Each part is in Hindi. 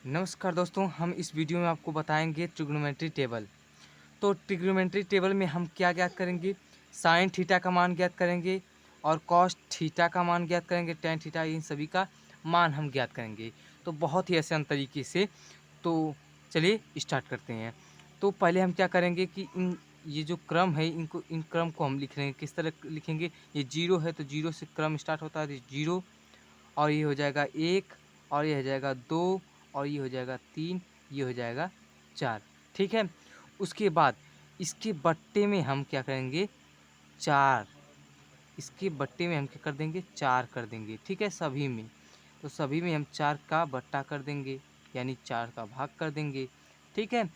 नमस्कार दोस्तों, हम इस वीडियो में आपको बताएंगे ट्रिग्नोमेट्री टेबल। तो ट्रिग्नोमेट्री टेबल में हम क्या ज्ञात करेंगे, साइन थीटा का मान ज्ञात करेंगे और कॉस थीटा का मान ज्ञात करेंगे, टेन थीटा, इन सभी का मान हम ज्ञात करेंगे। तो बहुत ही आसान तरीके से। तो चलिए स्टार्ट करते हैं। तो पहले हम क्या करेंगे कि ये जो क्रम है, इन क्रम को हम लिख लेंगे। किस तरह लिखेंगे, ये जीरो है तो जीरो से क्रम स्टार्ट होता है, तो जीरो, और ये हो जाएगा एक, और ये हो जाएगा दो, और ये हो जाएगा तीन, ये हो जाएगा चार। ठीक है। उसके बाद इसके बट्टे में हम क्या करेंगे, चार। इसके बट्टे में हम क्या कर देंगे, चार कर देंगे। ठीक है, सभी में। तो सभी में हम चार का बट्टा कर देंगे, यानी चार का भाग कर देंगे। ठीक है।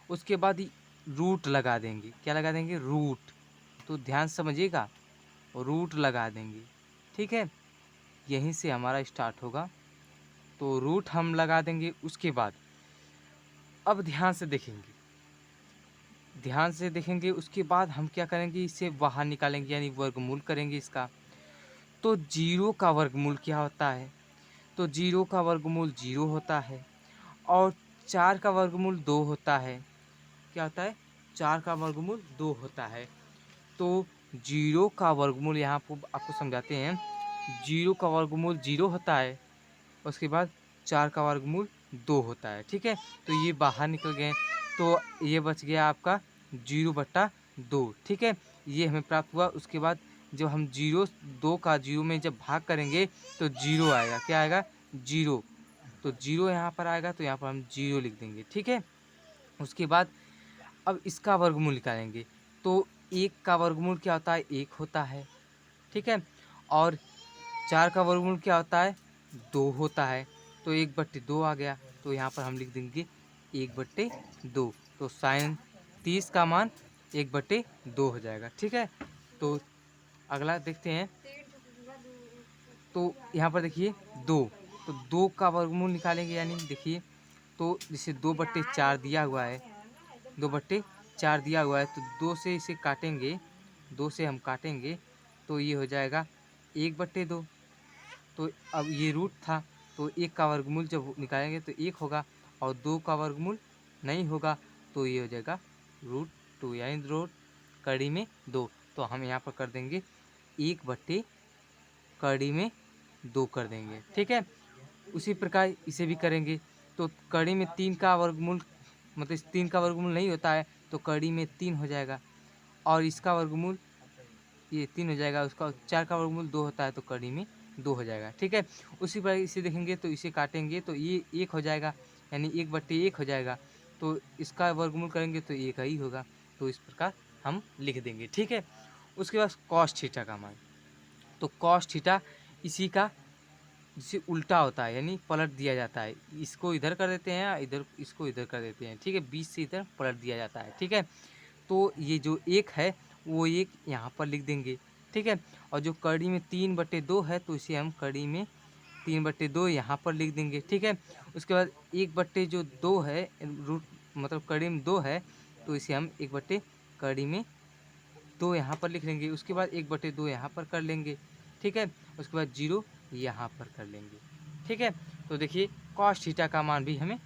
उसके बाद रूट लगा देंगे। क्या लगा देंगे, रूट। तो ध्यान से समझिएगा, रूट लगा देंगे। ठीक है, यहीं से हमारा स्टार्ट होगा। तो रूट हम लगा देंगे। उसके बाद अब ध्यान से देखेंगे। उसके बाद हम क्या करेंगे, इसे बाहर निकालेंगे, यानी वर्गमूल करेंगे इसका। तो जीरो का वर्गमूल क्या होता है, तो जीरो का वर्गमूल जीरो होता है, और चार का वर्गमूल दो होता है। क्या होता है, चार का वर्गमूल दो होता है। तो जीरो का वर्गमूल यहाँ पर आपको समझाते हैं। जीरो का वर्गमूल जीरो होता है, उसके बाद चार का वर्गमूल दो होता है। ठीक है, तो ये बाहर निकल गए। तो ये बच गया आपका जीरो बट्टा दो। ठीक है, ये हमें प्राप्त हुआ। उसके बाद जब हम जीरो, दो का जीरो में जब भाग करेंगे तो जीरो आएगा। क्या आएगा, जीरो। तो जीरो यहाँ पर आएगा, तो यहाँ पर हम जीरो लिख देंगे। ठीक है। उसके बाद अब इसका वर्गमूल निकालेंगे। तो एक का वर्गमूल क्या होता है, एक होता है। ठीक है, और चार का वर्गमूल क्या होता है, दो होता है। तो एक बट्टे दो आ गया, तो यहाँ पर हम लिख देंगे एक बट्टे दो। तो साइन 30 का मान एक बट्टे दो हो जाएगा। ठीक है। तो अगला देखते हैं। तो यहाँ पर देखिए दो, तो दो का वर्गमूल निकालेंगे, यानी देखिए, तो जैसे दो बट्टे चार दिया हुआ है, दो बट्टे चार दिया हुआ है, तो दो से इसे काटेंगे, दो से हम काटेंगे, तो ये हो जाएगा एक बट्टे दो। तो अब ये रूट था, तो एक का वर्गमूल जब निकालेंगे तो एक होगा, और दो का वर्गमूल नहीं होगा, तो ये हो जाएगा रूट टू, यानी रूट कड़ी में दो। तो हम यहाँ पर कर देंगे एक बट्टे कड़ी में दो कर देंगे। ठीक है। उसी प्रकार इसे भी करेंगे। तो कड़ी में तीन का वर्गमूल, मतलब इस तीन का वर्गमूल नहीं होता है, तो कड़ी में तीन हो जाएगा, और इसका वर्गमूल ये तीन हो जाएगा। उसका चार का वर्गमूल दो होता है, तो कड़ी में दो हो जाएगा। ठीक है। उसी पर इसे देखेंगे, तो इसे काटेंगे तो ये एक हो जाएगा, यानी एक बट्टे एक हो जाएगा। तो इसका वर्गमूल करेंगे तो एक ही होगा। तो इस प्रकार हम लिख देंगे। ठीक है। उसके बाद कॉस थीटा का मान, तो कॉस थीटा इसी का जिसे उल्टा होता है, यानी पलट दिया जाता है। इसको इधर कर देते हैं, इधर इसको इधर कर देते हैं। ठीक है, बीच से इधर पलट दिया जाता है। ठीक है। तो ये जो एक है, वो एक यहाँ पर लिख देंगे। ठीक है। और जो कड़ी में तीन बट्टे दो है, तो इसे हम कड़ी में तीन बट्टे दो यहाँ पर लिख देंगे। ठीक है। उसके बाद एक बट्टे जो दो है, रूट मतलब कड़ी में दो है, तो इसे हम एक बट्टे कड़ी में दो यहाँ पर लिख लेंगे। उसके बाद एक बटे दो यहाँ पर कर लेंगे। ठीक है। उसके बाद जीरो यहाँ पर कर लेंगे। ठीक है। तो देखिए कॉस थीटा का मान भी हमें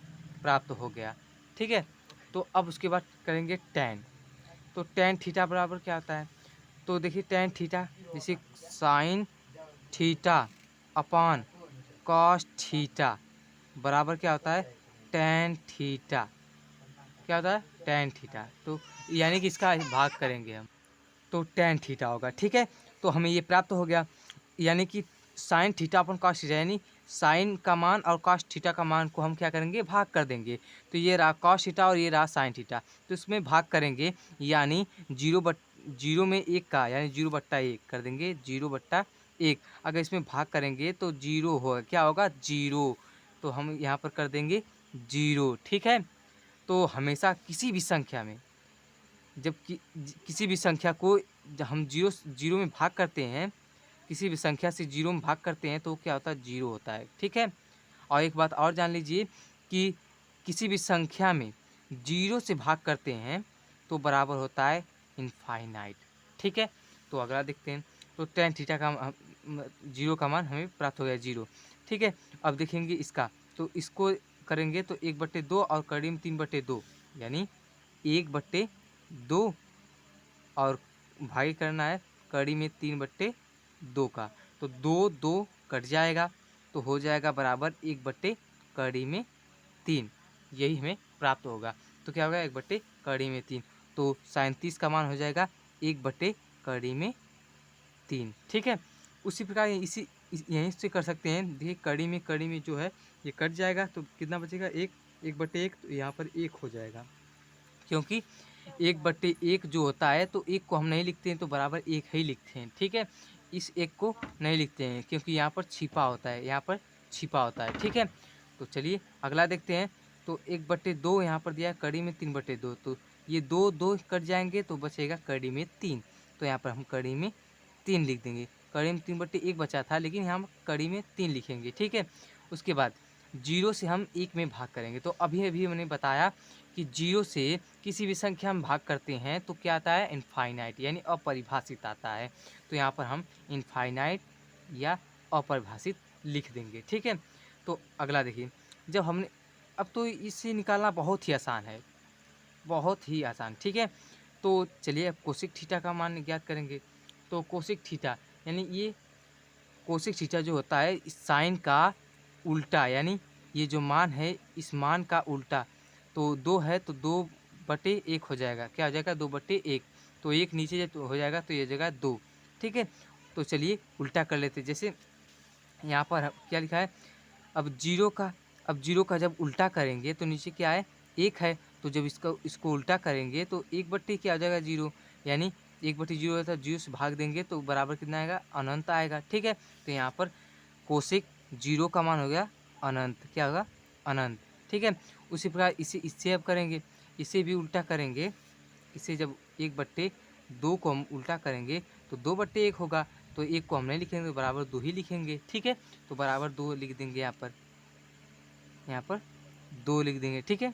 प्राप्त हो गया। ठीक है। तो अब उसके बाद करेंगे टेन। तो टेन थीटा बराबर क्या होता है, तो देखिए टेन थीटा जैसे sine theta upon cos theta बराबर क्या होता है, टेन थीटा। क्या होता है, टेन थीटा। तो यानी कि इसका भाग करेंगे हम, तो टेन थीटा होगा। ठीक है। तो हमें ये प्राप्त हो गया, यानी कि साइन थीटा अपन कॉस थीटा, यानी साइन का मान और कॉस थीटा का मान को हम क्या करेंगे, भाग कर देंगे। तो ये रहा कॉस थीटा और ये रहा साइन थीटा, तो इसमें भाग करेंगे, यानी जीरो में एक का, यानी जीरो बट्टा एक कर देंगे, जीरो बट्टा एक। अगर इसमें भाग करेंगे तो जीरो होगा, क्या होगा, जीरो। तो हम यहाँ पर कर देंगे जीरो। ठीक है। तो हमेशा किसी भी संख्या में, जब किसी भी संख्या को जब हम जीरो जीरो में भाग करते हैं, किसी भी संख्या से जीरो में भाग करते हैं, तो क्या होता है, जीरो होता है। ठीक है। और एक बात और जान लीजिए कि किसी भी संख्या में जीरो से भाग करते हैं तो बराबर होता है इनफाइनाइट। ठीक है। तो अगला देखते हैं। तो टेन थीटा का जीरो का मान हमें प्राप्त हो गया, जीरो। ठीक है। अब देखेंगे इसका, तो इसको करेंगे तो 1/2 और कड़ी में 3/2, यानी 1/2 और भागी करना है कड़ी में 3/2 का, तो 2 कट जाएगा तो हो जाएगा बराबर 1/3, यही हमें प्राप्त होगा। तो क्या होगा 1/3, तो 37 का मान हो जाएगा 1/3। ठीक है, उसी प्रकार यहीं से कर सकते हैं। देखिए कड़ी में जो है ये कट जाएगा तो कितना बचेगा, 1/1, तो यहाँ पर 1 हो जाएगा, क्योंकि 1/1 जो होता है तो 1 को हम नहीं लिखते हैं तो बराबर 1 ही लिखते हैं। ठीक है, इस 1 को नहीं लिखते हैं क्योंकि यहाँ पर छिपा होता है, यहाँ पर छिपा होता है। ठीक है, तो चलिए अगला देखते हैं। तो 1/2 यहाँ पर दिया है कड़ी में 3/2, तो ये 2 कट जाएंगे तो बचेगा कड़ी में 3, तो यहाँ पर हम कड़ी में 3 लिख देंगे। कड़ी में 3/1 बचा था लेकिन यहाँ हम कड़ी में 3 लिखेंगे। ठीक है, उसके बाद 0 से हम 1 में भाग करेंगे। तो अभी अभी मैंने बताया कि 0 से किसी भी संख्या हम भाग करते हैं तो क्या आता है, इनफाइनाइट यानी अपरिभाषित आता है। तो यहाँ पर हम इनफाइनाइट या अपरिभाषित लिख देंगे। ठीक है, तो अगला देखिए, जब हमने अब तो इसे निकालना बहुत ही आसान है, बहुत ही आसान। ठीक है, तो चलिए अब कोसिक थीटा का मान ज्ञात करेंगे। तो कोसिक थीटा यानी ये कोसिक थीटा जो होता है इस साइन का उल्टा, यानी ये जो मान है इस मान का उल्टा। तो 2 है तो 2/1 हो जाएगा, क्या हो जाएगा 2/1, तो 1 नीचे जब हो जाएगा तो ये जगह 2। ठीक है, तो चलिए उल्टा कर लेते, जैसे यहाँ पर क्या लिखा है, अब जीरो का जब उल्टा करेंगे तो नीचे क्या है, 1 है, तो जब इसको उल्टा करेंगे तो 1/, क्या हो जाएगा 0, यानी 1/0 है तो 0 से भाग देंगे तो बराबर कितना आएगा, अनंत आएगा। ठीक है, तो यहाँ पर कोशिक 0 का मान हो गया अनंत, क्या होगा, अनंत। ठीक है, उसी प्रकार इससे अब करेंगे, इसे भी उल्टा करेंगे। इसे जब 1/2 को हम उल्टा करेंगे तो 2/1 होगा, तो 1 को हम नहीं लिखेंगे तो बराबर 2 ही लिखेंगे। ठीक है, तो बराबर 2 लिख देंगे, यहाँ पर 2 लिख देंगे। ठीक है,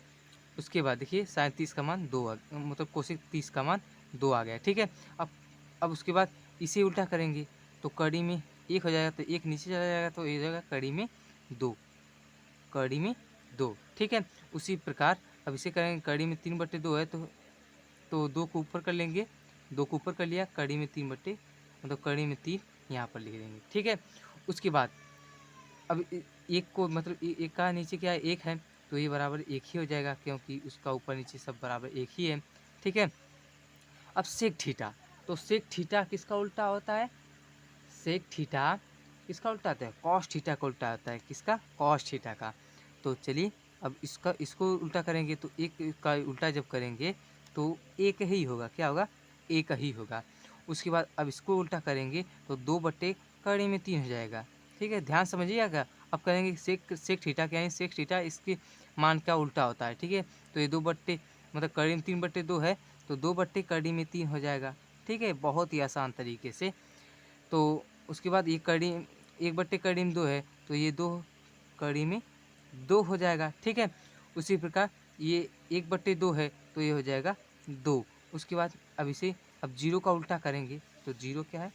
उसके बाद देखिए 37 का मान 2 मतलब कोशिक 30 का मान 2 आ गया। ठीक है, अब उसके बाद इसे उल्टा करेंगे तो कड़ी में 1 हो जाएगा, तो 1 नीचे चला जाएगा तो ये हो जाएगा कड़ी में 2, कड़ी में 2। ठीक है, उसी प्रकार अब इसे करेंगे, कड़ी में 3/2 है तो 2 को ऊपर कर लेंगे, 2 को ऊपर कर लिया, कड़ी में 3/, मतलब कड़ी में 3 यहाँ पर लिख देंगे। ठीक है, उसके बाद अब 1 को मतलब 1 का नीचे क्या है, 1 है, तो ये बराबर 1 ही हो जाएगा क्योंकि उसका ऊपर नीचे सब बराबर 1 ही है। ठीक है, अब सेक थीटा, तो सेक थीटा किसका उल्टा होता है, सेक थीटा किसका उल्टा होता है, कॉस थीटा का उल्टा होता है, किसका, कॉस थीटा का। तो चलिए अब इसको उल्टा करेंगे तो 1 का उल्टा जब करेंगे तो 1 ही होगा, क्या होगा, 1 ही होगा। उसके बाद अब इसको उल्टा करेंगे तो 2/, कड़ी में 3 हो जाएगा। ठीक है, ध्यान समझिएगा। अब करेंगे सेक सेक थीटा क्या है, सेक थीटा इसके मान का उल्टा होता है। ठीक है, तो ये 2/, मतलब कड़ी में 3/2 है तो 2/, कड़ी में 3 हो जाएगा। ठीक है, बहुत ही आसान तरीके से। तो उसके बाद ये कड़ी 1/, कड़ी में 2 है तो ये 2 कड़ी में 2 हो जाएगा। ठीक है, उसी प्रकार ये 1/2 है तो ये हो जाएगा 2। उसके बाद अब 0 का उल्टा करेंगे तो 0 क्या है,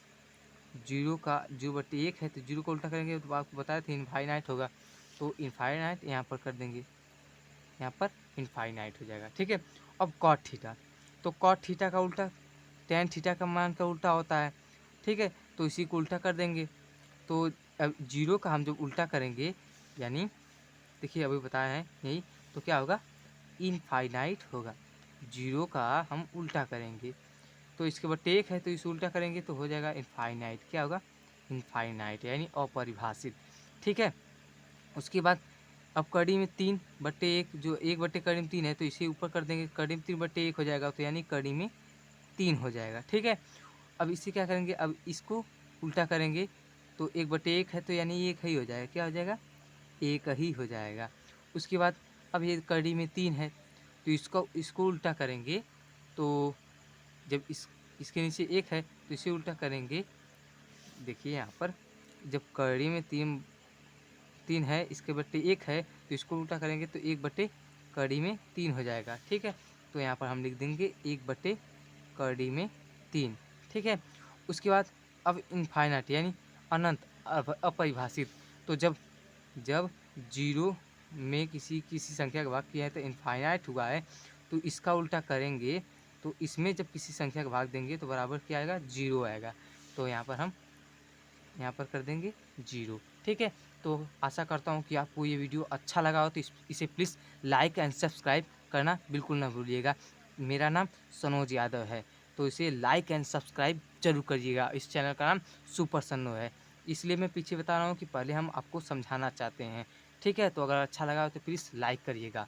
0/1 है तो 0 का उल्टा करेंगे तो आपको बताया था इनफाइनाइट होगा, तो इनफाइनाइट यहाँ पर कर देंगे, यहाँ पर इनफाइनाइट हो जाएगा। ठीक है, अब कॉट थीटा, तो कॉट थीटा का उल्टा टैन थीटा का मान का उल्टा होता है। ठीक है, तो इसी को उल्टा कर देंगे। तो अब 0 का हम जब उल्टा करेंगे, यानी देखिए अभी बताया है यही, तो क्या होगा, इनफाइनाइट होगा। 0 का हम उल्टा करेंगे तो इसके बाद टेक है तो इसे उल्टा करेंगे तो हो जाएगा इनफाइनाइट, क्या होगा, इनफाइनाइट यानी अपरिभाषित। ठीक है, उसके बाद अब कड़ी में 3/1, जो 1/, कड़ी में 3 है तो इसे ऊपर कर देंगे, कड़ी में 3/1 हो जाएगा तो यानी कड़ी में 3 हो जाएगा। ठीक है, अब इसे क्या करेंगे, अब इसको उल्टा करेंगे तो 1/1 है तो यानी 1 ही हो जाएगा, क्या हो जाएगा, 1 ही हो जाएगा। उसके बाद अब ये कड़ी में 3 है तो इसको उल्टा करेंगे तो जब इसके नीचे 1 है तो इसे उल्टा करेंगे। देखिए यहाँ पर जब कड़ी में 3 है, इसके बट्टे 1 है तो इसको उल्टा करेंगे तो 1/, कड़ी में 3 हो जाएगा। ठीक है, तो यहाँ पर हम लिख देंगे 1/, कड़ी में 3। ठीक है, उसके बाद अब इनफाइनाइट यानी अनंत अपरिभाषित, तो जब जब 0 में किसी किसी संख्या का भाग किया है तो इनफाइनाइट हुआ है, तो इसका उल्टा करेंगे तो इसमें जब किसी संख्या का भाग देंगे तो बराबर क्या आएगा, 0 आएगा। तो यहाँ पर हम यहाँ पर कर देंगे 0। ठीक है, तो आशा करता हूँ कि आपको ये वीडियो अच्छा लगा हो, तो इसे प्लीज़ लाइक एंड सब्सक्राइब करना बिल्कुल ना भूलिएगा। मेरा नाम सनोज यादव है, तो इसे लाइक एंड सब्सक्राइब जरूर करिएगा। इस चैनल का नाम सुपर सन्नो है, इसलिए मैं पीछे बता रहा हूँ कि पहले हम आपको समझाना चाहते हैं। ठीक है, तो अगर अच्छा लगा हो तो प्लीज़ लाइक करिएगा।